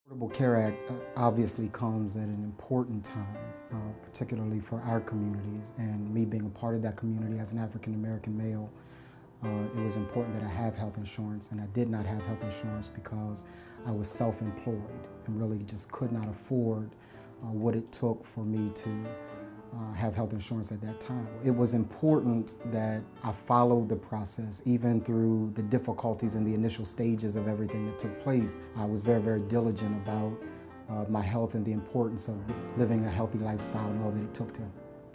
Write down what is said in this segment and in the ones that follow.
Affordable Care Act obviously comes at an important time, particularly for our communities, and me being a part of that community as an African American male. It was important that I have health insurance, and I did not have health insurance because I was self-employed and really just could not afford what it took for me to have health insurance at that time. It was important that I followed the process, even through the difficulties in the initial stages of everything that took place. I was very, very diligent about my health and the importance of living a healthy lifestyle and all that it took to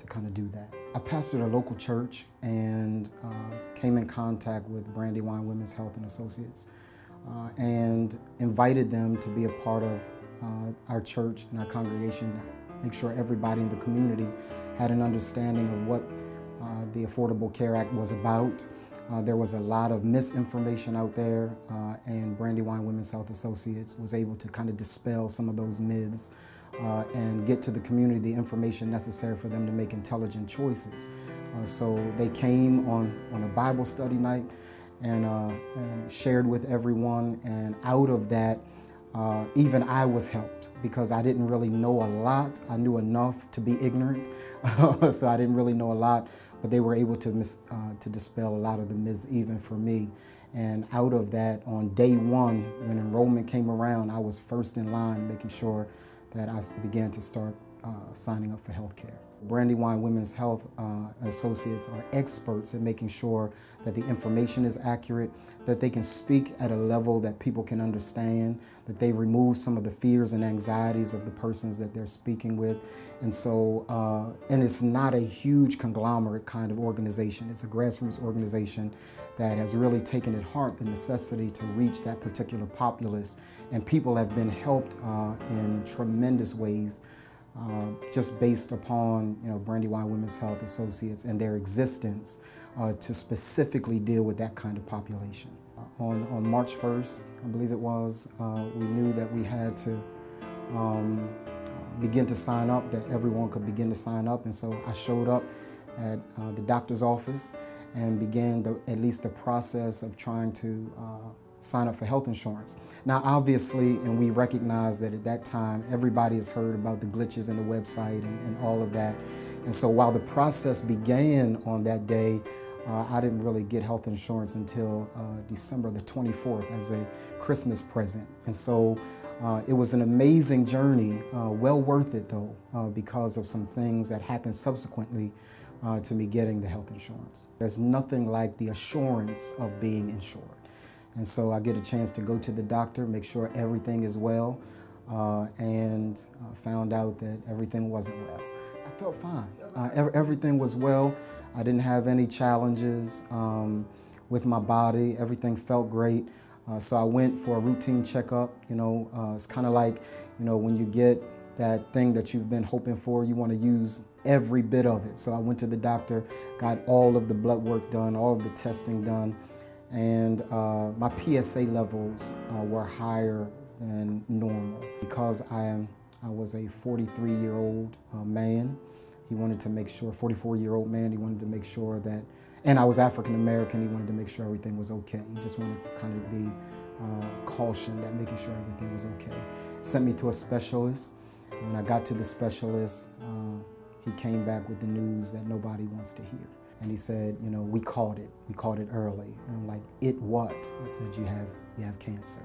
kind of do that. I pastored a local church and came in contact with Brandywine Women's Health and Associates and invited them to be a part of our church and our congregation, make sure everybody in the community had an understanding of what the Affordable Care Act was about. There was a lot of misinformation out there, and Brandywine Women's Health Associates was able to kind of dispel some of those myths and get to the community the information necessary for them to make intelligent choices. So they came on a Bible study night and shared with everyone, and out of that, even I was helped because I didn't really know a lot. I knew enough to be ignorant, so I didn't really know a lot, but they were able to dispel a lot of the myths even for me. And out of that, on day one, when enrollment came around, I was first in line making sure that I began to start signing up for health care. Brandywine Women's Health Associates are experts in making sure that the information is accurate, that they can speak at a level that people can understand, that they remove some of the fears and anxieties of the persons that they're speaking with. And so, and it's not a huge conglomerate kind of organization. It's a grassroots organization that has really taken at heart the necessity to reach that particular populace. And people have been helped in tremendous ways just based upon Brandywine Women's Health Associates and their existence to specifically deal with that kind of population. On March 1st, I believe it was, we knew that we had to begin to sign up, that everyone could begin to sign up, and so I showed up at the doctor's office and began at least the process of trying to sign up for health insurance. Now obviously, and we recognize that at that time, everybody has heard about the glitches in the website and all of that. And so while the process began on that day, I didn't really get health insurance until December the 24th as a Christmas present. And so it was an amazing journey, well worth it though, because of some things that happened subsequently to me getting the health insurance. There's nothing like the assurance of being insured. And so I get a chance to go to the doctor, make sure everything is well, and found out that everything wasn't well. I felt fine. Everything was well. I didn't have any challenges with my body. Everything felt great. So I went for a routine checkup. It's kind of like, when you get that thing that you've been hoping for, you want to use every bit of it. So I went to the doctor, got all of the blood work done, all of the testing done. And my PSA levels were higher than normal. Because I was a 43-year-old man, he wanted to make sure, 44-year-old man, he wanted to make sure that, and I was African American, he wanted to make sure everything was okay. He just wanted to kind of be cautioned at making sure everything was okay. Sent me to a specialist. And when I got to the specialist, he came back with the news that nobody wants to hear. And he said, we caught it. We caught it early. And I'm like, it what? He said, you have cancer.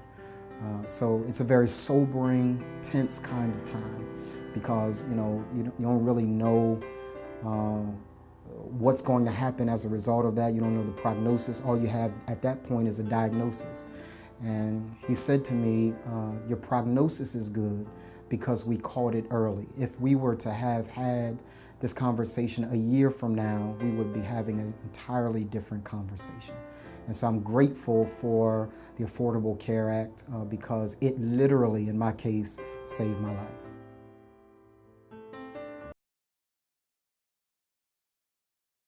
So it's a very sobering, tense kind of time because, you don't really know what's going to happen as a result of that. You don't know the prognosis. All you have at that point is a diagnosis. And he said to me, your prognosis is good because we caught it early. If we were to have had this conversation a year from now, we would be having an entirely different conversation. And so I'm grateful for the Affordable Care Act because it literally, in my case, saved my life.